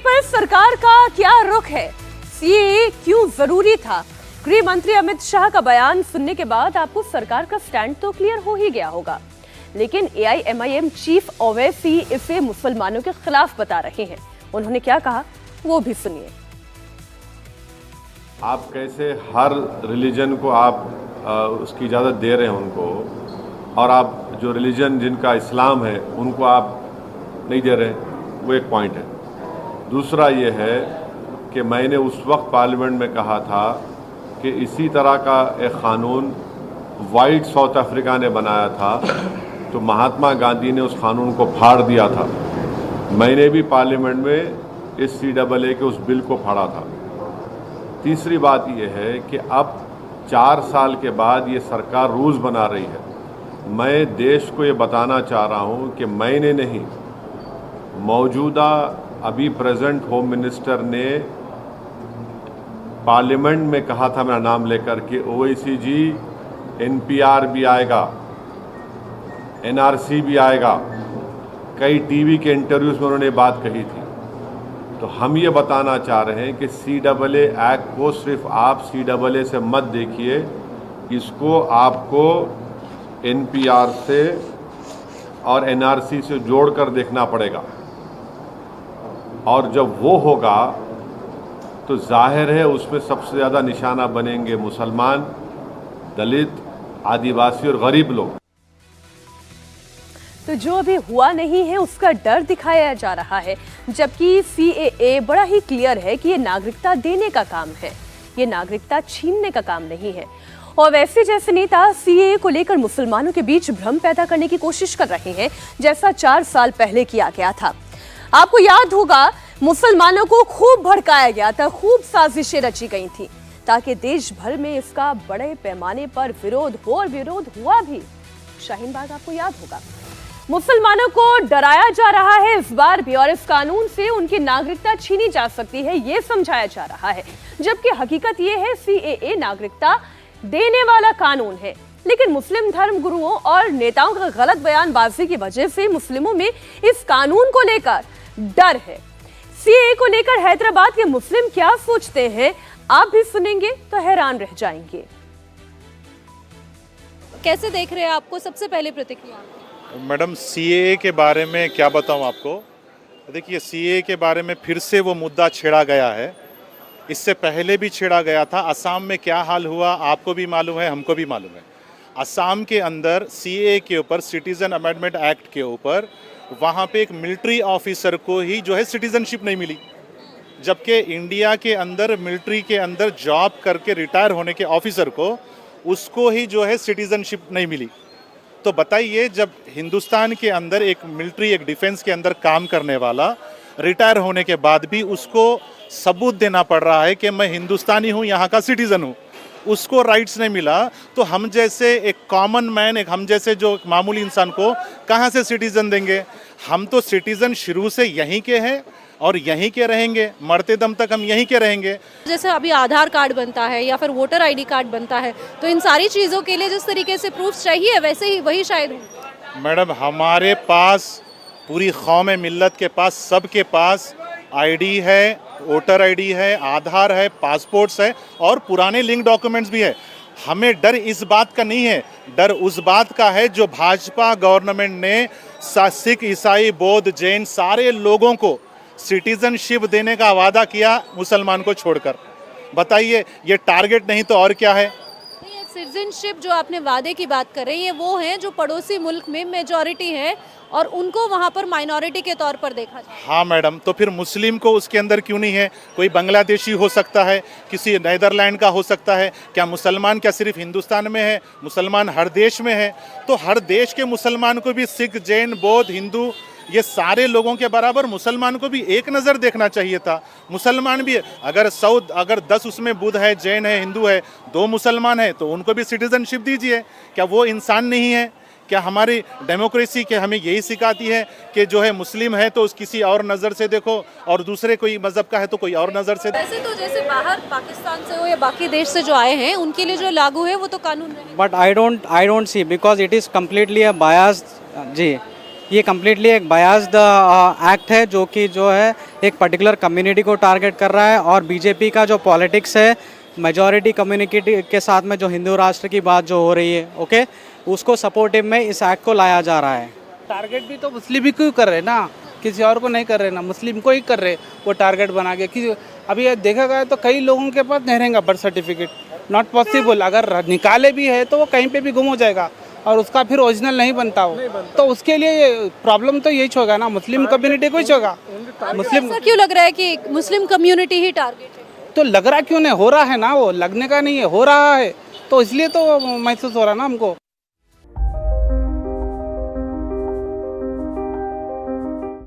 पर सरकार का क्या रुख है? सीएए क्यों जरूरी था? गृह मंत्री अमित शाह का बयान सुनने के बाद आपको सरकार का स्टैंड तो क्लियर हो ही गया होगा, लेकिन एआईएमआईएम चीफ ओवैसी इसे मुसलमानों के खिलाफ बता रहे हैं। उन्होंने क्या कहा वो भी सुनिए। आप कैसे हर रिलीजन को आप उसकी इजाज़त दे रहे हैं उनको, और आप जो रिलीजन जिनका इस्लाम है उनको आप नहीं दे रहे, वो एक पॉइंट है। दूसरा ये है कि मैंने उस वक्त पार्लियामेंट में कहा था कि इसी तरह का एक क़ानून वाइट साउथ अफ्रीका ने बनाया था, तो महात्मा गांधी ने उस कानून को फाड़ दिया था। मैंने भी पार्लियामेंट में इस सीएए के उस बिल को फाड़ा था। तीसरी बात यह है कि अब 4 साल के बाद ये सरकार रूल्स बना रही है। मैं देश को ये बताना चाह रहा हूँ कि मैंने नहीं, मौजूदा अभी प्रेजेंट होम मिनिस्टर ने पार्लियामेंट में कहा था मेरा नाम लेकर के ओवैसी जी एनपीआर भी आएगा, एनआरसी भी आएगा। कई टीवी के इंटरव्यूज में उन्होंने बात कही थी। तो हम ये बताना चाह रहे हैं कि सीएए एक्ट को सिर्फ आप सीएए से मत देखिए, इसको आपको एनपीआर से और एनआरसी से जोड़कर देखना पड़ेगा। और जब वो होगा तो जाहिर है उसमें सबसे ज़्यादा निशाना बनेंगे मुसलमान, दलित, आदिवासी और गरीब लोग। तो जो अभी हुआ नहीं है उसका डर दिखाया जा रहा है, जबकि सीएए बड़ा ही क्लियर है कि ये नागरिकता देने का काम है, ये नागरिकता छीनने का काम नहीं है। और वैसे जैसे नेता सीएए को लेकर मुसलमानों के बीच भ्रम पैदा करने की कोशिश कर रहे हैं, जैसा 4 साल पहले किया गया था। आपको याद होगा मुसलमानों को खूब भड़काया गया था, खूब साजिशें रची गई थी ताकि देश भर में इसका बड़े पैमाने पर विरोध हो, और विरोध हुआ भी। शाहीन बाग आपको याद होगा। मुसलमानों को डराया जा रहा है इस बार भी, और इस कानून से उनकी नागरिकता छीनी जा सकती है ये समझाया जा रहा है, जबकि हकीकत ये है सीएए नागरिकता देने वाला कानून है। लेकिन मुस्लिम धर्म गुरुओं और नेताओं का गलत बयानबाजी की वजह से मुस्लिमों में इस कानून को लेकर डर है। सीएए को लेकर हैदराबाद के मुस्लिम क्या सोचते हैं आप भी सुनेंगे तो हैरान रह जाएंगे। कैसे देख रहे हैं आपको? सबसे पहले प्रतिक्रिया। मैडम, सीएए के बारे में क्या बताऊं आपको। देखिए, सीएए के बारे में फिर से वो मुद्दा छेड़ा गया है। इससे पहले भी छेड़ा गया था। असम में क्या हाल हुआ आपको भी मालूम है, हमको भी मालूम है। असम के अंदर सीएए के ऊपर, सिटीजन अमेंडमेंट एक्ट के ऊपर, वहाँ पे एक मिलिट्री ऑफिसर को ही जो है सिटीजनशिप नहीं मिली, जबकि इंडिया के अंदर मिलिट्री के अंदर जॉब करके रिटायर होने के ऑफिसर को उसको ही जो है सिटीजनशिप नहीं मिली। तो बताइए, जब हिंदुस्तान के अंदर एक मिलिट्री, एक डिफेंस के अंदर काम करने वाला रिटायर होने के बाद भी उसको सबूत देना पड़ रहा है कि मैं हिंदुस्तानी हूँ, यहाँ का सिटीजन हूँ, उसको राइट्स नहीं मिला, तो हम जैसे एक कॉमन मैन, एक हम जैसे जो मामूली इंसान को कहाँ से सिटीजन देंगे? हम तो सिटीजन शुरू से यहीं के हैं और यहीं के रहेंगे, मरते दम तक हम यहीं के रहेंगे। जैसे अभी आधार कार्ड बनता है या फिर वोटर आईडी कार्ड बनता है, तो इन सारी चीज़ों के लिए जिस तरीके से प्रूफ चाहिए वैसे ही वही शायद हो। मैडम, हमारे पास, पूरी कौम मिल्लत के पास, सबके पास आईडी है, वोटर आईडी है, आधार है, पासपोर्ट्स है और पुराने लिंक डॉक्यूमेंट्स भी है। हमें डर इस बात का नहीं है, डर उस बात का है जो भाजपा गवर्नमेंट ने सिख, ईसाई, बौद्ध, जैन सारे लोगों को सिटीजनशिप देने का वादा किया, मुसलमान को छोड़कर। बताइए, ये टारगेट नहीं तो और क्या है? सिटीजनशिप जो आपने वादे की बात कर रहे हैं, वो हैं जो पड़ोसी मुल्क में मेजॉरिटी है और उनको वहाँ पर माइनॉरिटी के तौर पर देखा जाए। हाँ मैडम, तो फिर मुस्लिम को उसके अंदर क्यों नहीं है? कोई बांग्लादेशी हो सकता है, किसी नीदरलैंड का हो सकता है। क्या मुसलमान क्या सिर्फ हिंदुस्तान में है? मुसलमान हर देश में है। तो हर देश के मुसलमान को भी सिख, जैन, बौद्ध, हिंदू, ये सारे लोगों के बराबर मुसलमान को भी एक नज़र देखना चाहिए था। मुसलमान भी अगर 10 उसमें बुद्ध है, जैन है, हिंदू है, 2 मुसलमान है, तो उनको भी सिटीजनशिप दीजिए। क्या वो इंसान नहीं है? क्या हमारी डेमोक्रेसी के हमें यही सिखाती है कि जो है मुस्लिम है तो उस किसी और नज़र से देखो, और दूसरे कोई मज़हब का है तो कोई और नज़र से? वैसे तो जैसे बाहर पाकिस्तान से हो या बाकी देश से जो आए हैं उनके लिए जो लागू है वो तो कानून है। But I don't see, because it is completely a biased. जी, ये कम्प्लीटली एक बायास्ड एक्ट है जो है एक पर्टिकुलर कम्युनिटी को टारगेट कर रहा है। और बीजेपी का जो पॉलिटिक्स है मेजॉरिटी कम्युनिटी के साथ में जो हिंदू राष्ट्र की बात जो हो रही है, ओके, उसको सपोर्टिव में इस एक्ट को लाया जा रहा है। टारगेट भी तो मुस्लिम ही क्यों कर रहे हैं ना, किसी और को नहीं कर रहे ना, मुस्लिम को ही कर रहे वो टारगेट बना के। कि अभी ये देखा गया तो कई लोगों के पास नहीं रहेगा बर्थ सर्टिफिकेट, नॉट पॉसिबल। अगर निकाले भी है तो वो कहीं पे भी गुम हो जाएगा और उसका फिर ओरिजिनल नहीं बनता हो, तो उसके लिए प्रॉब्लम तो यही होगा ना, मुस्लिम कम्युनिटी को ही होगा। मुस्लिम ऐसा क्यों लग रहा है कि मुस्लिम कम्युनिटी ही टारगेट है? तो लग रहा क्यों नहीं, हो रहा है ना, वो लगने का नहीं है, हो रहा है, तो इसलिए तो महसूस हो रहा है ना हमको।